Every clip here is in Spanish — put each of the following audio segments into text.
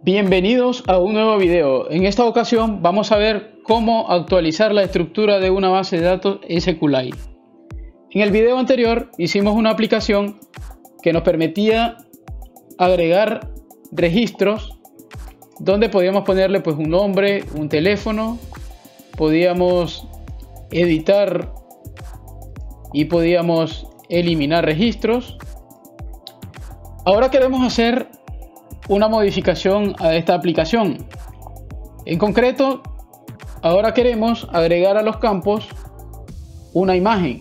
Bienvenidos a un nuevo video. En esta ocasión vamos a ver cómo actualizar la estructura de una base de datos SQLite. En el video anterior hicimos una aplicación que nos permitía agregar registros donde podíamos ponerle un nombre, un teléfono, podíamos editar y podíamos eliminar registros. Ahora queremos hacer una modificación a esta aplicación. En concreto, ahora queremos agregar a los campos una imagen.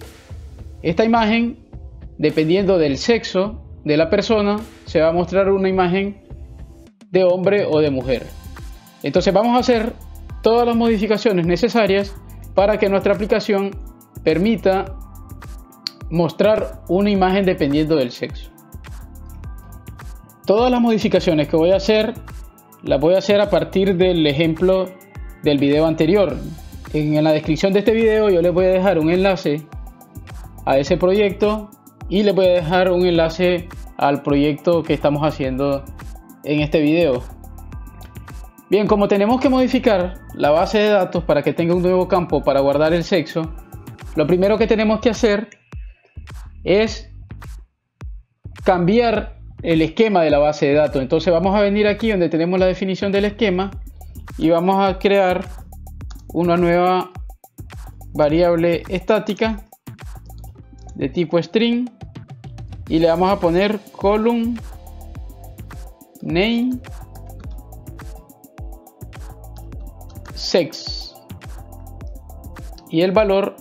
Esta imagen, dependiendo del sexo de la persona, se va a mostrar una imagen de hombre o de mujer. Entonces vamos a hacer todas las modificaciones necesarias para que nuestra aplicación permita mostrar una imagen dependiendo del sexo. Todas las modificaciones que voy a hacer, las voy a hacer a partir del ejemplo del video anterior. En la descripción de este video yo les voy a dejar un enlace a ese proyecto y les voy a dejar un enlace al proyecto que estamos haciendo en este video. Bien, como tenemos que modificar la base de datos para que tenga un nuevo campo para guardar el sexo, lo primero que tenemos que hacer es cambiar el esquema de la base de datos. Entonces vamos a venir aquí donde tenemos la definición del esquema y vamos a crear una nueva variable estática de tipo string y le vamos a poner column name sex y el valor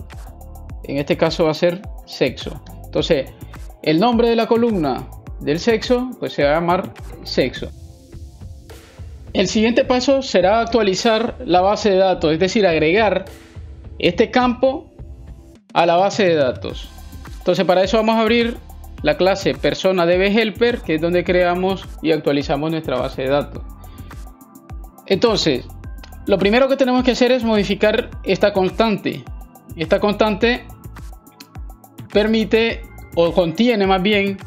en este caso va a ser sexo. Entonces el nombre de la columna del sexo se va a llamar sexo. El siguiente paso será actualizar la base de datos, es decir, agregar este campo a la base de datos. Entonces para eso vamos a abrir la clase persona-db-helper, que es donde creamos y actualizamos nuestra base de datos. Entonces lo primero que tenemos que hacer es modificar esta constante. Esta constante permite o contiene más bien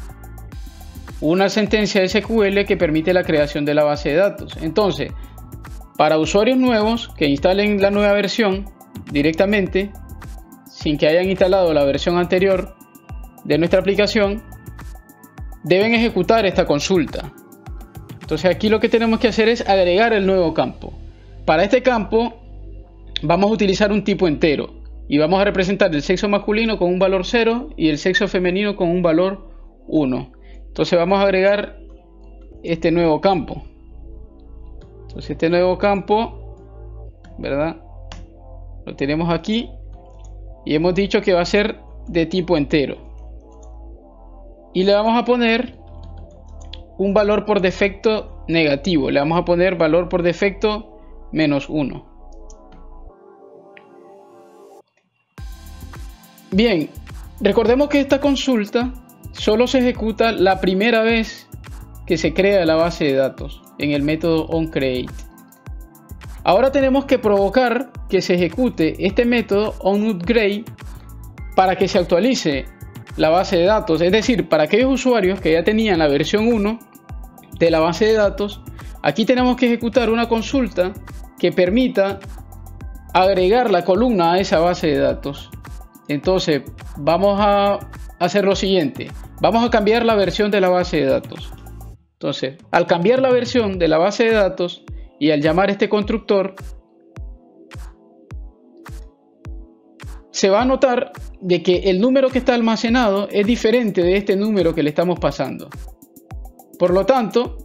una sentencia SQL que permite la creación de la base de datos. Entonces, para usuarios nuevos que instalen la nueva versión directamente, sin que hayan instalado la versión anterior de nuestra aplicación, deben ejecutar esta consulta. Entonces aquí lo que tenemos que hacer es agregar el nuevo campo. Para este campo vamos a utilizar un tipo entero y vamos a representar el sexo masculino con un valor 0 y el sexo femenino con un valor 1. Entonces vamos a agregar este nuevo campo. Entonces este nuevo campo, ¿verdad? Lo tenemos aquí y hemos dicho que va a ser de tipo entero. Y le vamos a poner un valor por defecto negativo. Le vamos a poner valor por defecto -1. Bien, recordemos que esta consulta solo se ejecuta la primera vez que se crea la base de datos en el método onCreate. Ahora tenemos que provocar que se ejecute este método onUpgrade para que se actualice la base de datos. Es decir, para aquellos usuarios que ya tenían la versión 1 de la base de datos, aquí tenemos que ejecutar una consulta que permita agregar la columna a esa base de datos. Entonces vamos a hacer lo siguiente. Vamos a cambiar la versión de la base de datos. Entonces, al cambiar la versión de la base de datos y al llamar este constructor, se va a notar de que el número que está almacenado es diferente de este número que le estamos pasando. Por lo tanto,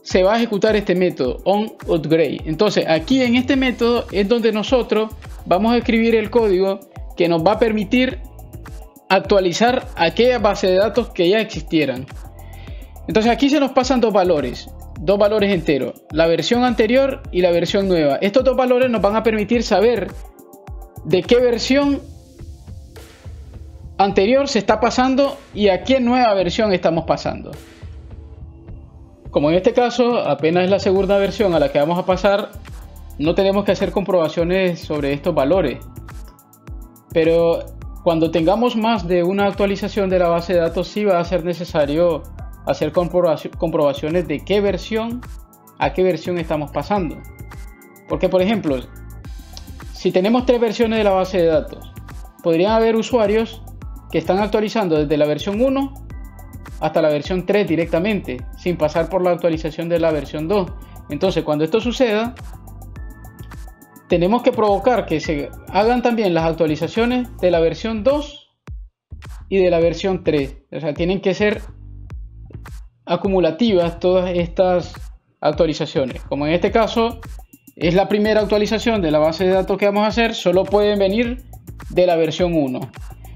se va a ejecutar este método onUpgrade. Entonces, aquí en este método es donde nosotros vamos a escribir el código que nos va a permitir actualizar aquellas bases de datos que ya existieran. Entonces aquí se nos pasan dos valores enteros, la versión anterior y la versión nueva. Estos dos valores nos van a permitir saber de qué versión anterior se está pasando y a qué nueva versión estamos pasando. Como en este caso apenas es la segunda versión a la que vamos a pasar, no tenemos que hacer comprobaciones sobre estos valores, pero cuando tengamos más de una actualización de la base de datos sí va a ser necesario hacer comprobaciones de qué versión a qué versión estamos pasando. Porque, por ejemplo, si tenemos 3 versiones de la base de datos, podrían haber usuarios que están actualizando desde la versión 1 hasta la versión 3 directamente, sin pasar por la actualización de la versión 2. Entonces, cuando esto suceda, tenemos que provocar que se hagan también las actualizaciones de la versión 2 y de la versión 3. O sea, tienen que ser acumulativas todas estas actualizaciones. Como en este caso es la primera actualización de la base de datos que vamos a hacer, solo pueden venir de la versión 1.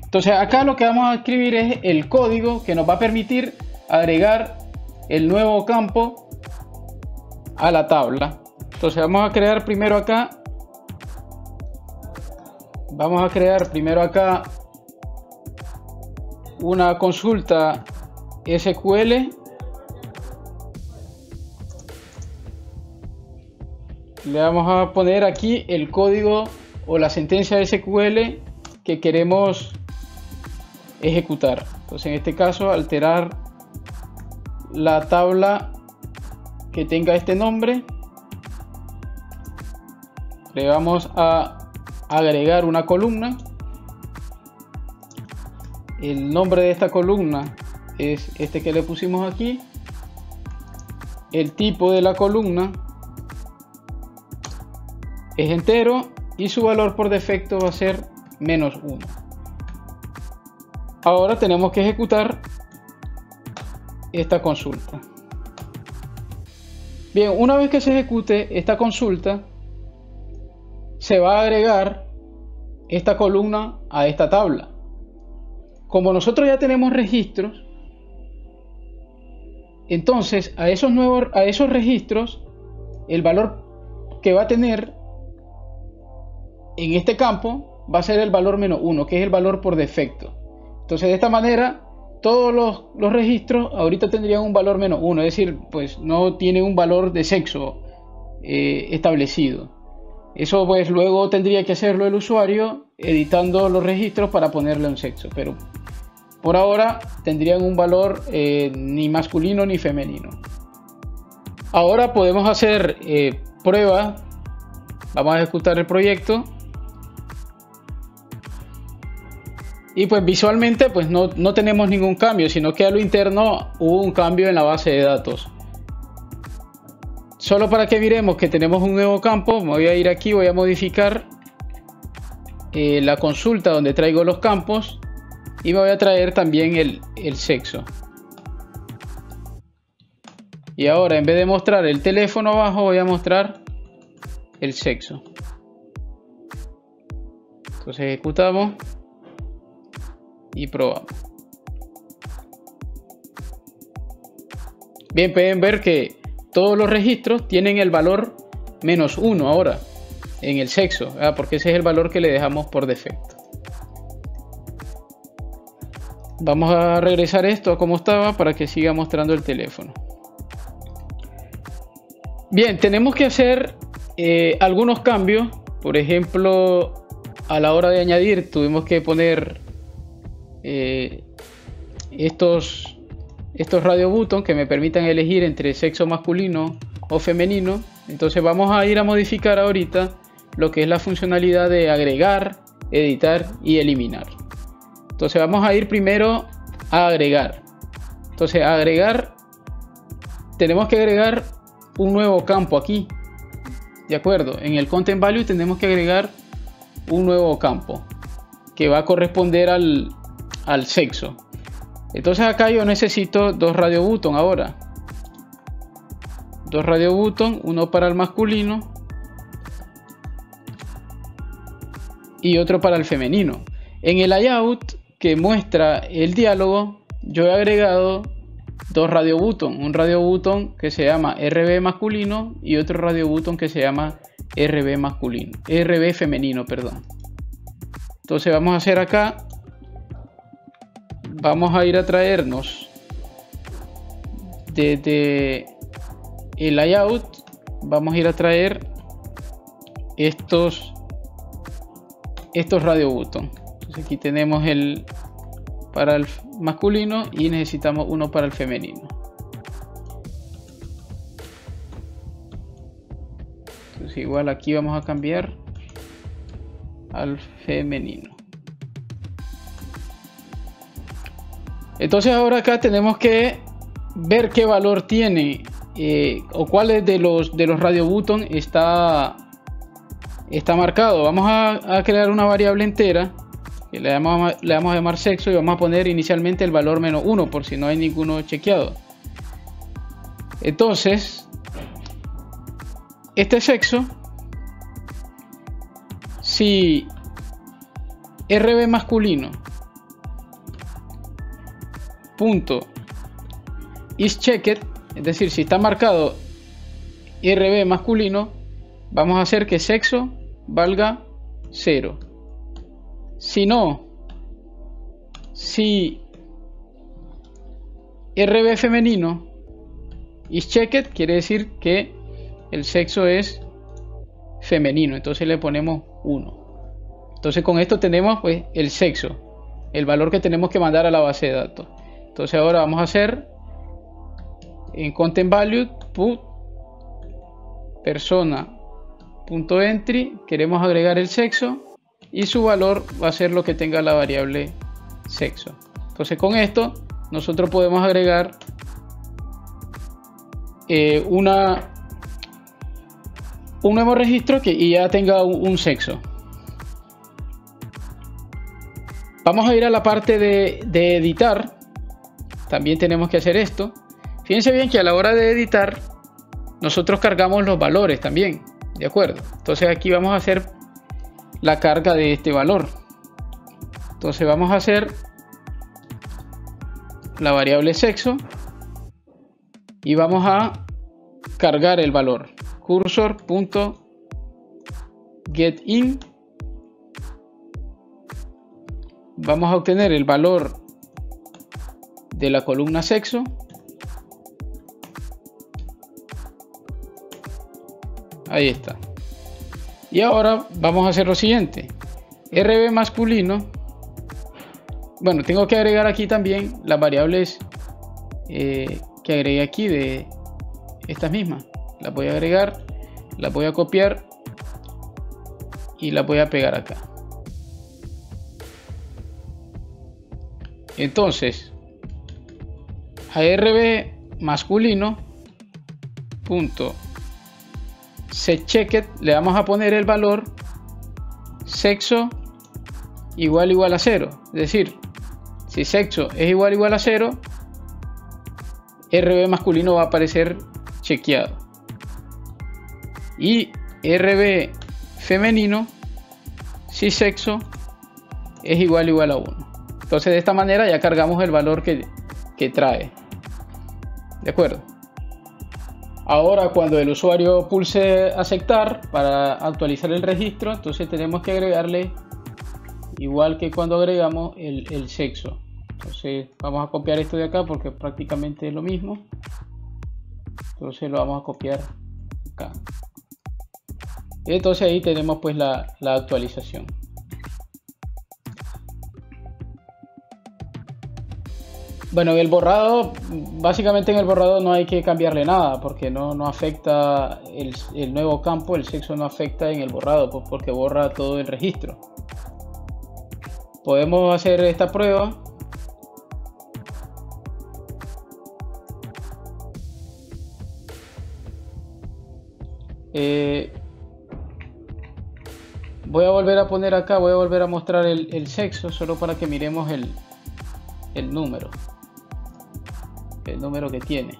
Entonces acá lo que vamos a escribir es el código que nos va a permitir agregar el nuevo campo a la tabla. Entonces vamos a crear primero acá una consulta SQL. Le vamos a poner aquí el código o la sentencia de SQL que queremos ejecutar. Entonces en este caso, alterar la tabla que tenga este nombre. Le vamos a agregar una columna. El nombre de esta columna es este que le pusimos aquí. El tipo de la columna es entero y su valor por defecto va a ser -1. Ahora tenemos que ejecutar esta consulta. Bien, una vez que se ejecute esta consulta, se va a agregar esta columna a esta tabla. Como nosotros ya tenemos registros, entonces a esos registros, el valor que va a tener en este campo va a ser el valor -1, que es el valor por defecto. Entonces de esta manera todos los registros ahorita tendrían un valor -1, es decir, pues no tiene un valor de sexo establecido. Eso pues luego tendría que hacerlo el usuario editando los registros para ponerle un sexo, pero por ahora tendrían un valor ni masculino ni femenino. Ahora podemos hacer pruebas. Vamos a ejecutar el proyecto. Y pues visualmente pues no tenemos ningún cambio, sino que a lo interno hubo un cambio en la base de datos. Solo para que miremos que tenemos un nuevo campo, me voy a ir aquí, voy a modificar la consulta donde traigo los campos y me voy a traer también el sexo. Y ahora en vez de mostrar el teléfono abajo, voy a mostrar el sexo. Entonces ejecutamos y probamos. Bien, pueden ver que todos los registros tienen el valor -1 ahora en el sexo, ¿verdad? Porque ese es el valor que le dejamos por defecto. Vamos a regresar esto a como estaba para que siga mostrando el teléfono. Bien, tenemos que hacer algunos cambios. Por ejemplo, a la hora de añadir tuvimos que poner estos radio button que me permitan elegir entre sexo masculino o femenino. Entonces vamos a ir a modificar ahorita lo que es la funcionalidad de agregar, editar y eliminar. Entonces vamos a ir primero a agregar. Entonces agregar, tenemos que agregar un nuevo campo aquí, de acuerdo. En el content value tenemos que agregar un nuevo campo que va a corresponder al sexo. Entonces acá yo necesito 2 radio button ahora. 2 radio button, uno para el masculino y otro para el femenino. En el layout que muestra el diálogo, yo he agregado 2 radio button. Un radio button que se llama RB masculino y otro radio button que se llama RB femenino, perdón. Entonces vamos a hacer acá, vamos a ir a traernos desde el layout, vamos a ir a traer estos radio button. Entonces aquí tenemos el para el masculino y necesitamos uno para el femenino. Entonces igual aquí vamos a cambiar al femenino. Entonces ahora acá tenemos que ver qué valor tiene o cuáles de los radio button está marcado. Vamos a crear una variable entera que le vamos a llamar sexo y vamos a poner inicialmente el valor -1 por si no hay ninguno chequeado. Entonces este sexo, si RB masculino punto isChecked, es decir, si está marcado RB masculino, vamos a hacer que sexo valga 0. Si no, si RB femenino isChecked, quiere decir que el sexo es femenino, entonces le ponemos 1. Entonces con esto tenemos pues el sexo, el valor que tenemos que mandar a la base de datos. Entonces ahora vamos a hacer en content value put persona.entry, queremos agregar el sexo y su valor va a ser lo que tenga la variable sexo. Entonces con esto nosotros podemos agregar un nuevo registro y ya tenga un sexo. Vamos a ir a la parte de editar. También tenemos que hacer esto. Fíjense bien que a la hora de editar nosotros cargamos los valores también, ¿de acuerdo? Entonces aquí vamos a hacer la carga de este valor. Entonces vamos a hacer la variable sexo y vamos a cargar el valor cursor.getIn. Vamos a obtener el valor de la columna sexo. Ahí está. Y ahora vamos a hacer lo siguiente. RB masculino. Bueno, tengo que agregar aquí también las variables que agregué aquí de estas mismas. Las voy a agregar, las voy a copiar y las voy a pegar acá. Entonces a RB masculino punto setChecked le vamos a poner el valor sexo igual a 0. Es decir, si sexo es igual a 0, RB masculino va a aparecer chequeado. Y RB femenino, si sexo es igual a 1. Entonces de esta manera ya cargamos el valor que trae. ¿De acuerdo? Ahora cuando el usuario pulse aceptar para actualizar el registro, entonces tenemos que agregarle, igual que cuando agregamos el sexo. Entonces vamos a copiar esto de acá porque prácticamente es lo mismo. Entonces lo vamos a copiar acá. Y entonces ahí tenemos pues la actualización. Bueno, el borrado, básicamente en el borrado no hay que cambiarle nada porque no afecta el nuevo campo, el sexo no afecta en el borrado pues porque borra todo el registro. Podemos hacer esta prueba. Voy a volver a poner acá, voy a volver a mostrar el sexo solo para que miremos el número que tiene.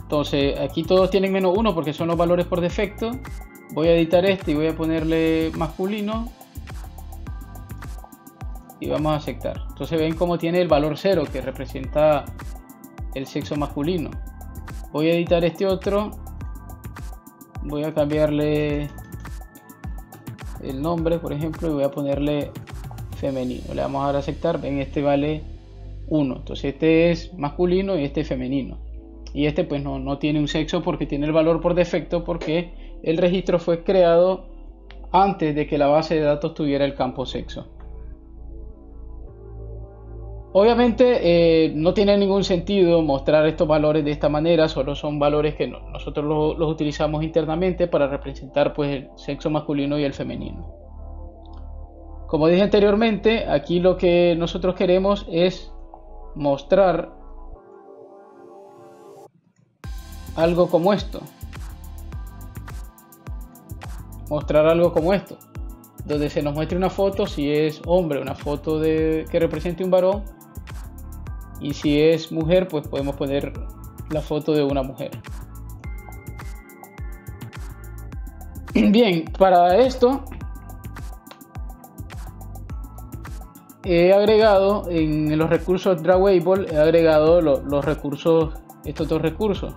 Entonces aquí todos tienen -1 porque son los valores por defecto. Voy a editar este y voy a ponerle masculino y vamos a aceptar. Entonces ven cómo tiene el valor 0 que representa el sexo masculino. Voy a editar este otro, voy a cambiarle el nombre por ejemplo y voy a ponerle femenino. Le vamos a dar a aceptar. Ven, este vale 1. Entonces este es masculino y este es femenino. Y este pues no tiene un sexo porque tiene el valor por defecto porque el registro fue creado antes de que la base de datos tuviera el campo sexo. Obviamente no tiene ningún sentido mostrar estos valores de esta manera, solo son valores que nosotros los utilizamos internamente para representar pues el sexo masculino y el femenino. Como dije anteriormente, aquí lo que nosotros queremos es mostrar algo como esto. Mostrar algo como esto, donde se nos muestre una foto, si es hombre, una foto que represente un varón, y si es mujer, pues podemos poner la foto de una mujer. Bien, para esto he agregado en los recursos Drawable, he agregado estos dos recursos,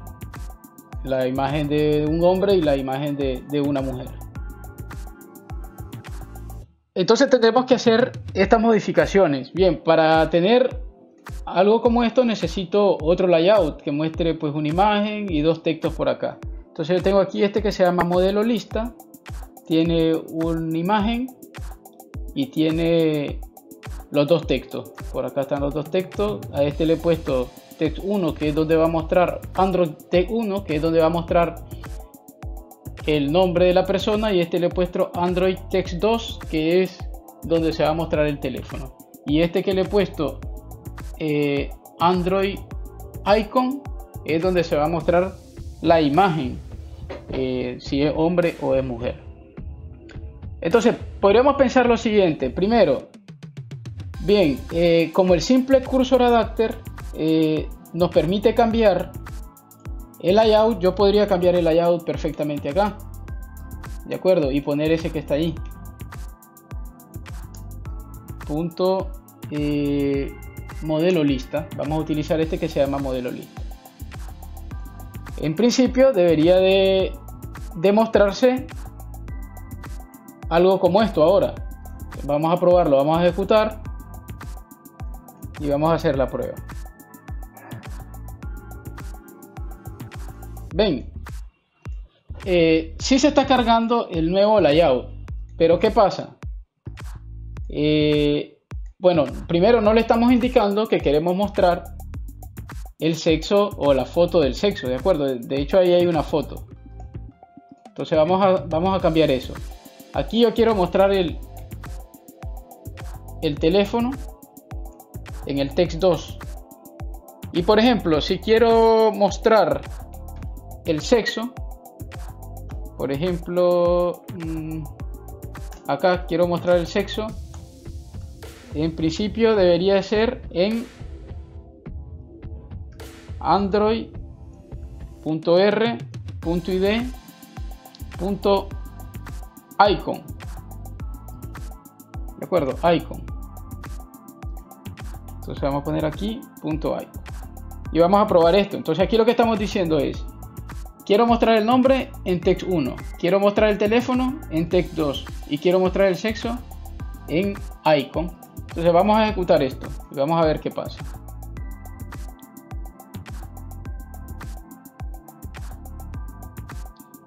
la imagen de un hombre y la imagen de una mujer. Entonces tendremos que hacer estas modificaciones. Bien, para tener algo como esto necesito otro layout que muestre pues una imagen y dos textos por acá. Entonces yo tengo aquí este que se llama modelo lista, tiene una imagen y tiene los dos textos. Por acá están los dos textos. A este le he puesto text 1, que es donde va a mostrar Android text 1, que es donde va a mostrar el nombre de la persona, y este le he puesto Android text 2, que es donde se va a mostrar el teléfono. Y este que le he puesto Android icon es donde se va a mostrar la imagen, si es hombre o es mujer. Entonces podríamos pensar lo siguiente. Primero, bien, como el simple cursor adapter nos permite cambiar el layout, yo podría cambiar el layout perfectamente acá, de acuerdo, y poner ese que está ahí, punto modelo lista. Vamos a utilizar este que se llama modelo lista. En principio debería de demostrarse algo como esto. Ahora vamos a probarlo, vamos a ejecutar y vamos a hacer la prueba. Ven, sí se está cargando el nuevo layout, pero ¿qué pasa? Bueno, primero no le estamos indicando que queremos mostrar el sexo o la foto del sexo, ¿de acuerdo? De hecho ahí hay una foto. Entonces vamos a cambiar eso. Aquí yo quiero mostrar el teléfono en el text 2. Y por ejemplo, si quiero mostrar el sexo, por ejemplo, acá quiero mostrar el sexo. En principio debería ser en android.r.id.icon, de acuerdo, icon. Entonces vamos a poner aquí .icon y vamos a probar esto. Entonces aquí lo que estamos diciendo es: quiero mostrar el nombre en text 1, quiero mostrar el teléfono en text 2 y quiero mostrar el sexo en icon. Entonces vamos a ejecutar esto y vamos a ver qué pasa.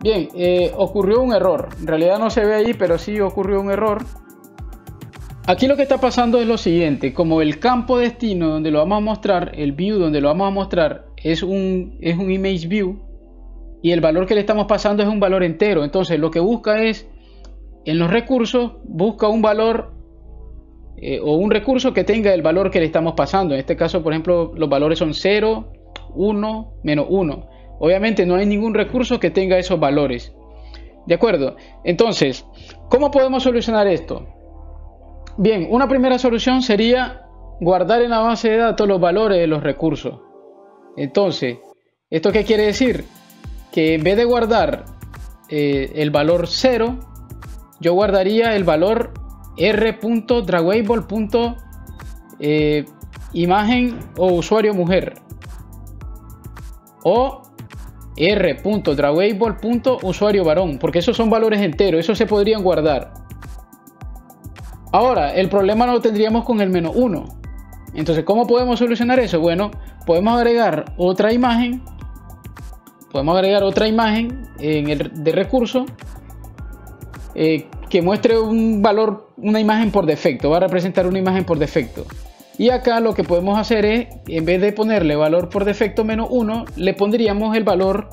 Bien, ocurrió un error. En realidad no se ve ahí, pero sí ocurrió un error. Aquí lo que está pasando es lo siguiente: como el campo destino donde lo vamos a mostrar, el view donde lo vamos a mostrar es un image view, y el valor que le estamos pasando es un valor entero. Entonces lo que busca es, en los recursos, busca un valor o un recurso que tenga el valor que le estamos pasando. En este caso, por ejemplo, los valores son 0, 1, menos 1. Obviamente no hay ningún recurso que tenga esos valores, ¿de acuerdo? Entonces, ¿cómo podemos solucionar esto? Bien, una primera solución sería guardar en la base de datos los valores de los recursos. Entonces, ¿esto qué quiere decir? Que en vez de guardar el valor 0, yo guardaría el valor r.drawable.imagen o usuario mujer, o r.drawable.usuario varón, porque esos son valores enteros, esos se podrían guardar. Ahora, el problema lo tendríamos con el -1. Entonces, ¿cómo podemos solucionar eso? Bueno, podemos agregar otra imagen. De recurso que muestre un valor, una imagen por defecto. Va a representar una imagen por defecto. Y acá lo que podemos hacer es, en vez de ponerle valor por defecto -1, le pondríamos el valor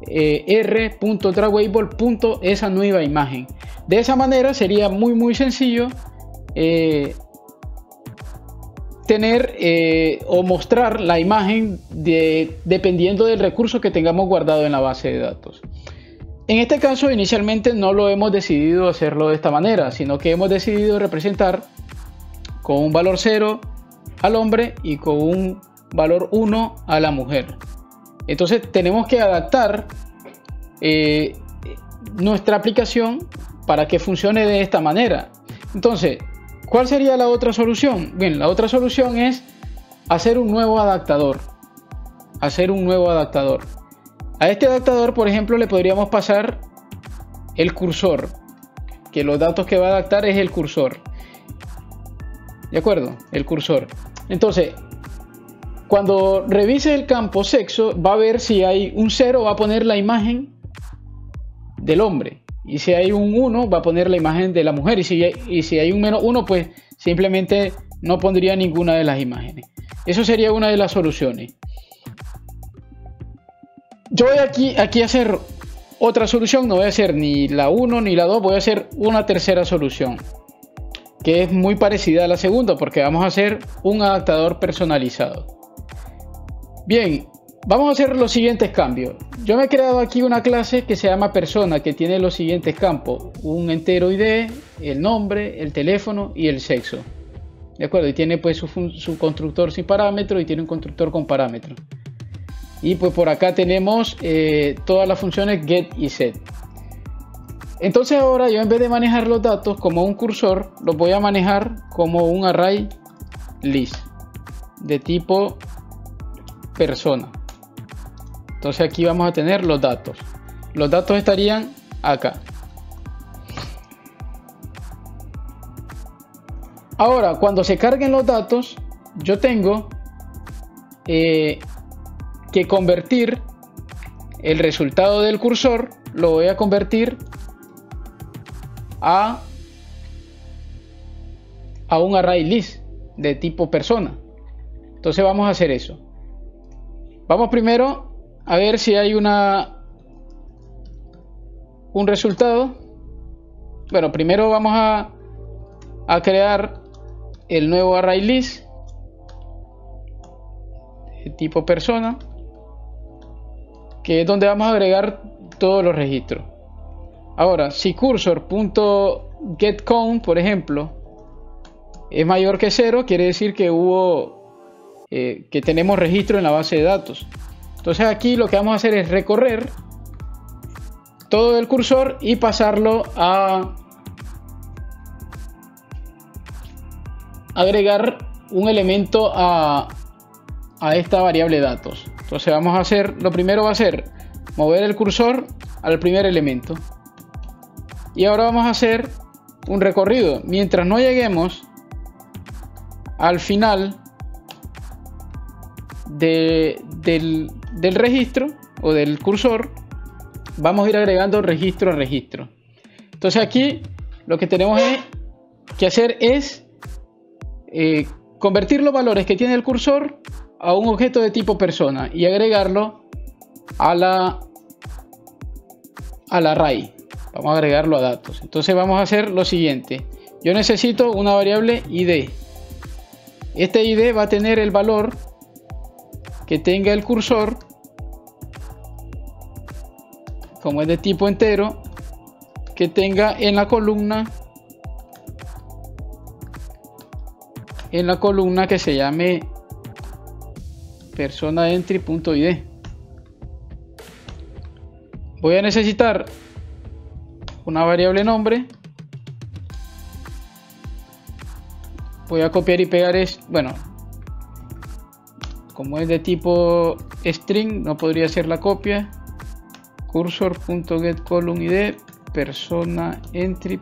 r.drawable. Esa nueva imagen. De esa manera sería muy sencillo tener o mostrar la imagen dependiendo del recurso que tengamos guardado en la base de datos. En este caso inicialmente no lo hemos decidido hacerlo de esta manera, sino que hemos decidido representar con un valor 0 al hombre y con un valor 1 a la mujer. Entonces tenemos que adaptar nuestra aplicación para que funcione de esta manera. Entonces, ¿cuál sería la otra solución? Bien, la otra solución es hacer un nuevo adaptador. A este adaptador, por ejemplo, le podríamos pasar el cursor, que los datos que va a adaptar es el cursor. ¿De acuerdo? El cursor. Entonces, cuando revise el campo sexo, va a ver si hay un 0, va a poner la imagen del hombre. Y si hay un 1, va a poner la imagen de la mujer. Y si hay un -1, pues simplemente no pondría ninguna de las imágenes. Eso sería una de las soluciones. Yo voy aquí a hacer otra solución. No voy a hacer ni la 1 ni la 2. Voy a hacer una tercera solución, que es muy parecida a la segunda, porque vamos a hacer un adaptador personalizado. Bien, vamos a hacer los siguientes cambios. Yo me he creado aquí una clase que se llama persona, que tiene los siguientes campos: un entero ID, el nombre, el teléfono y el sexo. ¿De acuerdo? Y tiene pues su constructor sin parámetro y tiene un constructor con parámetro. Y pues por acá tenemos todas las funciones get y set. Entonces ahora yo, en vez de manejar los datos como un cursor, los voy a manejar como un array list de tipo persona. Entonces aquí vamos a tener los datos. Los datos estarían acá. Ahora, cuando se carguen los datos, yo tengo que convertir el resultado del cursor, lo voy a convertir a un array list de tipo persona. Entonces vamos a hacer eso. Vamos primero a ver si hay un resultado. Bueno, primero vamos a crear el nuevo array list de tipo persona, que es donde vamos a agregar todos los registros. Ahora, si cursor.getCount, por ejemplo, es mayor que 0, quiere decir que que tenemos registro en la base de datos. Entonces aquí lo que vamos a hacer es recorrer todo el cursor y pasarlo a agregar un elemento a esta variable datos. Entonces vamos a hacer, lo primero va a ser mover el cursor al primer elemento. Y ahora vamos a hacer un recorrido. Mientras no lleguemos al final del registro o del cursor, vamos a ir agregando registro a registro. Entonces aquí lo que tenemos que hacer es convertir los valores que tiene el cursor a un objeto de tipo persona y agregarlo al array. Vamos a agregarlo a datos. Entonces vamos a hacer lo siguiente. Yo necesito una variable id. Este id va a tener el valor que tenga el cursor, como es de tipo entero, que tenga en la columna que se llame persona entry.id. Voy a necesitar una variable nombre. Voy a copiar y pegar como es de tipo string, no podría ser la copia. Cursor.getColumnID persona entry.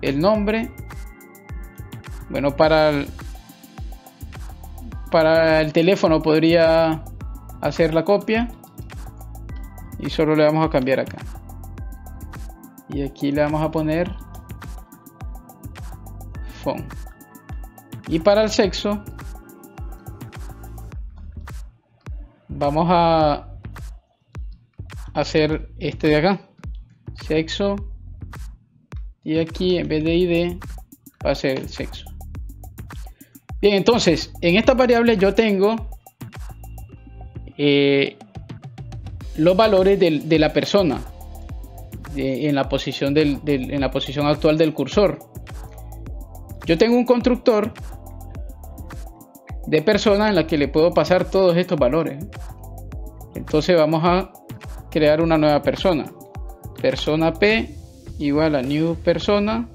El nombre. Bueno, para el teléfono podría hacer la copia y solo le vamos a cambiar acá. Y aquí le vamos a poner phone. Y para el sexo vamos a hacer este de acá, sexo, y aquí en vez de ID va a ser el sexo. Bien, entonces en esta variable yo tengo los valores de la persona en la posición en la posición actual del cursor. Yo tengo un constructor de persona en la que le puedo pasar todos estos valores. Entonces vamos a crear una nueva persona, persona P igual a new persona,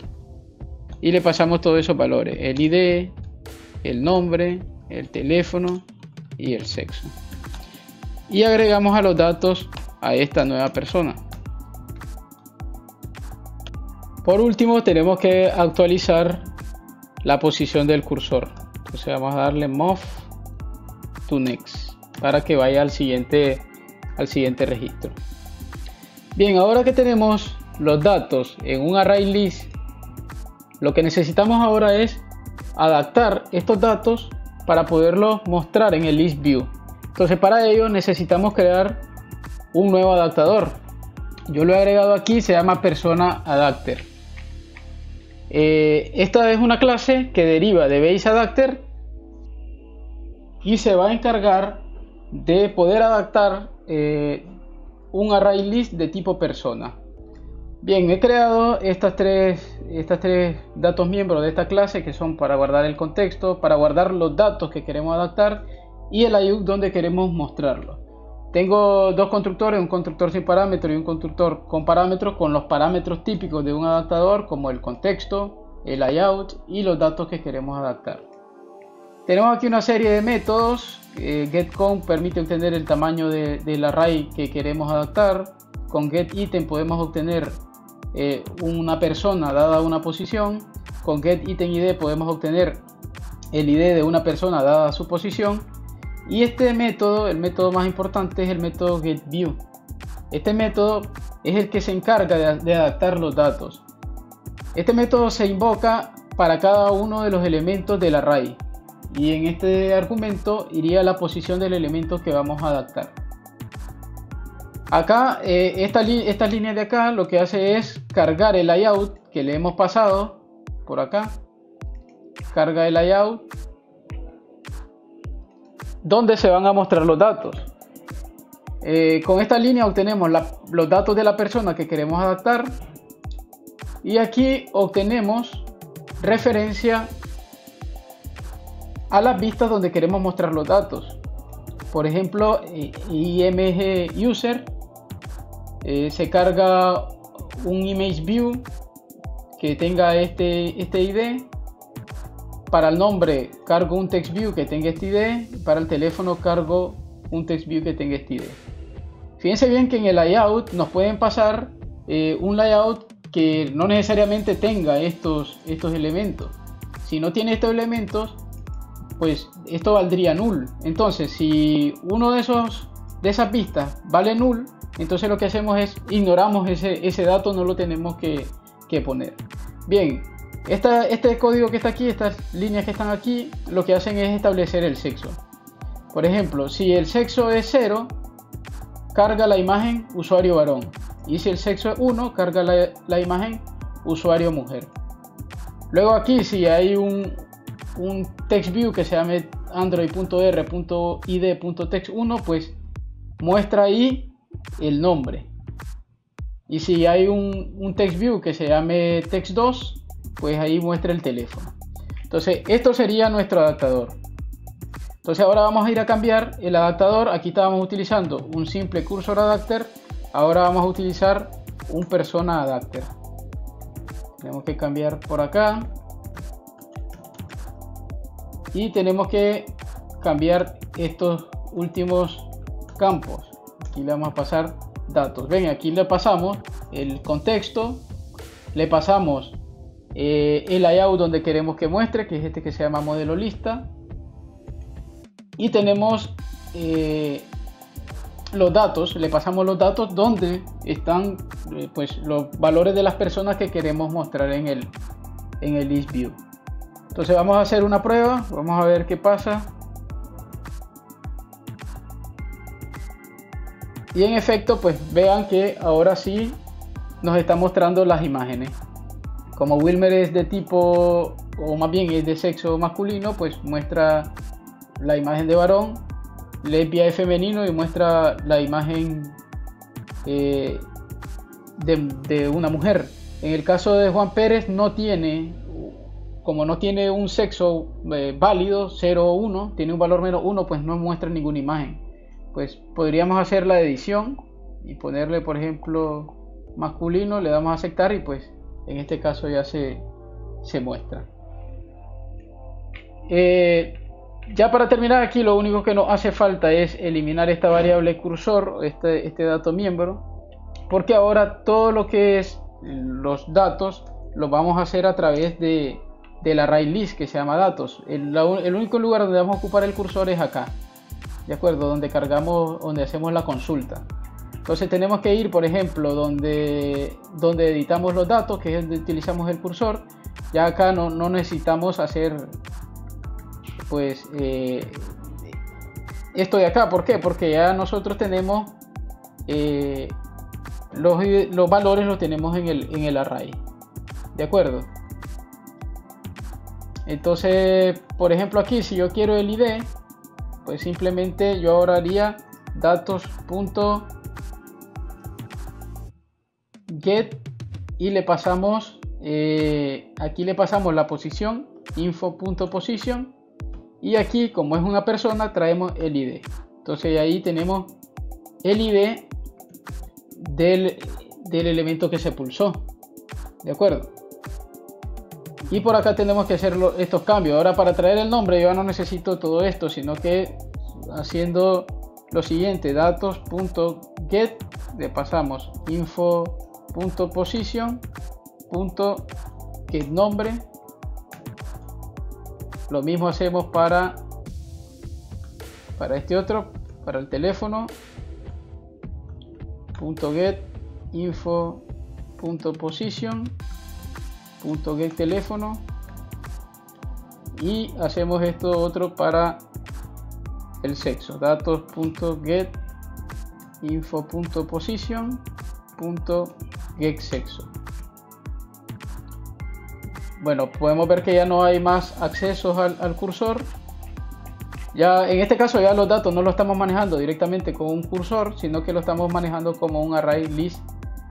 y le pasamos todos esos valores, el ID, el nombre, el teléfono y el sexo, y agregamos a los datos a esta nueva persona. Por último tenemos que actualizar la posición del cursor. Entonces vamos a darle move to next para que vaya al siguiente registro. Bien, ahora que tenemos los datos en un array list, lo que necesitamos ahora es adaptar estos datos para poderlos mostrar en el list view. Entonces para ello necesitamos crear un nuevo adaptador. Yo lo he agregado aquí, se llama persona adapter. Esta es una clase que deriva de base adapter y se va a encargar de poder adaptar un array list de tipo persona. Bien, he creado estas tres datos miembros de esta clase, que son para guardar el contexto, para guardar los datos que queremos adaptar, y el layout donde queremos mostrarlo. Tengo dos constructores, un constructor sin parámetros y un constructor con parámetros, con los parámetros típicos de un adaptador, como el contexto, el layout y los datos que queremos adaptar. Tenemos aquí una serie de métodos. GetCount permite obtener el tamaño del array que queremos adaptar. Con getItem podemos obtener una persona dada una posición. Con getItemID podemos obtener el ID de una persona dada su posición. Y este método, el método más importante, es el método getView. Este método es el que se encarga de adaptar los datos. Este método se invoca para cada uno de los elementos del array, y en este argumento iría la posición del elemento que vamos a adaptar. Acá, esta línea de acá lo que hace es cargar el layout que le hemos pasado por acá. Carga el layout donde se van a mostrar los datos. Con esta línea obtenemos los datos de la persona que queremos adaptar, y aquí obtenemos referencia a las vistas donde queremos mostrar los datos. Por ejemplo, img user se carga un image view que tenga este ID. Para el nombre cargo un text view que tenga este ID. Para el teléfono cargo un text view que tenga este ID. Fíjense bien que en el layout nos pueden pasar un layout que no necesariamente tenga estos elementos. Si no tiene estos elementos, pues esto valdría null. Entonces, si uno de esas vistas vale null, entonces lo que hacemos es ignoramos ese dato, no lo tenemos que poner. Bien, este código que está aquí, estas líneas que están aquí, lo que hacen es establecer el sexo. Por ejemplo, si el sexo es 0, carga la imagen usuario varón, y si el sexo es 1, carga la imagen usuario mujer. Luego aquí, si hay un text view que se llame android.r.id.text1, pues muestra ahí el nombre. Y si hay un text view que se llame text2, pues ahí muestra el teléfono. Entonces esto sería nuestro adaptador. Entonces ahora vamos a ir a cambiar el adaptador. Aquí estábamos utilizando un simple cursor adapter, ahora vamos a utilizar un persona adapter. Tenemos que cambiar por acá y tenemos que cambiar estos últimos campos. Aquí le vamos a pasar datos. Ven, aquí le pasamos el contexto, le pasamos el layout donde queremos que muestre, que es este que se llama modelo lista, y tenemos los datos. Le pasamos los datos donde están pues los valores de las personas que queremos mostrar en el list view. Entonces vamos a hacer una prueba, vamos a ver qué pasa. Y en efecto, pues vean que ahora sí nos está mostrando las imágenes. Como Wilmer es de tipo, o más bien es de sexo masculino, pues muestra la imagen de varón. Lesbia es femenino y muestra la imagen de una mujer. En el caso de Juan Pérez como no tiene un sexo válido, 0 o 1, tiene un valor menos 1, pues no muestra ninguna imagen. Pues podríamos hacer la edición y ponerle, por ejemplo, masculino, le damos a aceptar y pues en este caso ya se muestra. Ya para terminar aquí, lo único que nos hace falta es eliminar esta variable cursor, este dato miembro, porque ahora todo lo que es los datos los vamos a hacer a través del array list, que se llama datos. El único lugar donde vamos a ocupar el cursor es acá, de acuerdo, donde cargamos, donde hacemos la consulta. Entonces tenemos que ir, por ejemplo, donde editamos los datos, que es donde utilizamos el cursor. Ya acá no necesitamos hacer pues esto de acá. ¿Por qué? Porque ya nosotros tenemos los valores los tenemos en el array, de acuerdo. Entonces, por ejemplo, aquí si yo quiero el ID, pues simplemente yo ahora haría datos.get y le pasamos aquí le pasamos la posición, info.position, y aquí, como es una persona, traemos el ID. Entonces ahí tenemos el ID del elemento que se pulsó, de acuerdo. Y por acá tenemos que hacer estos cambios. Ahora, para traer el nombre yo no necesito todo esto, sino que haciendo lo siguiente: datos.get, le pasamos info.position.getNombre. Lo mismo hacemos para este otro, para el teléfono. .get info.position.getTeléfono, y hacemos esto otro para el sexo, datos.get info.position.getSexo. Bueno, podemos ver que ya no hay más accesos al cursor. Ya en este caso ya los datos no lo estamos manejando directamente con un cursor, sino que lo estamos manejando como un array list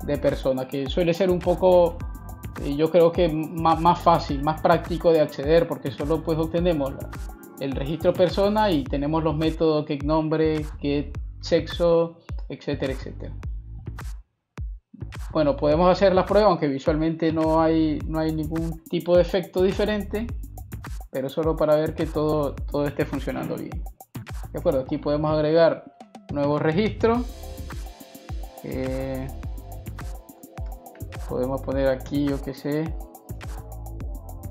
de personas, que suele ser un poco, yo creo que más fácil, más práctico de acceder, porque solo pues obtenemos el registro persona y tenemos los métodos getNombre, getSexo, etcétera, etcétera. Bueno, podemos hacer la prueba, aunque visualmente no hay ningún tipo de efecto diferente, pero solo para ver que todo esté funcionando bien. De acuerdo, aquí podemos agregar nuevo registro. Podemos poner aquí, yo que sé,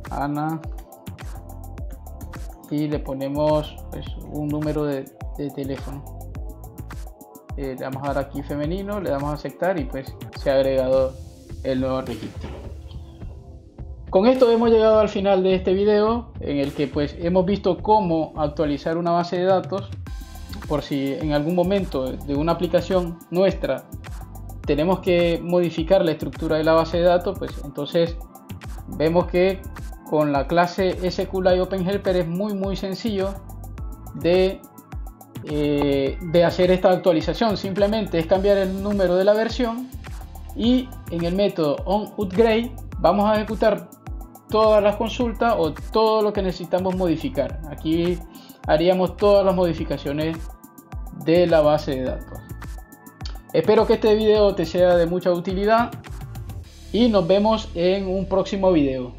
Ana, y le ponemos pues un número de teléfono. Le vamos a dar aquí femenino, le damos a aceptar y pues se ha agregado el nuevo registro. Con esto hemos llegado al final de este video, en el que pues hemos visto cómo actualizar una base de datos. Por si en algún momento de una aplicación nuestra tenemos que modificar la estructura de la base de datos, pues entonces vemos que con la clase SQLite OpenHelper es muy sencillo de hacer esta actualización. Simplemente es cambiar el número de la versión, y en el método onUpgrade vamos a ejecutar todas las consultas o todo lo que necesitamos modificar. Aquí haríamos todas las modificaciones de la base de datos. Espero que este video te sea de mucha utilidad y nos vemos en un próximo video.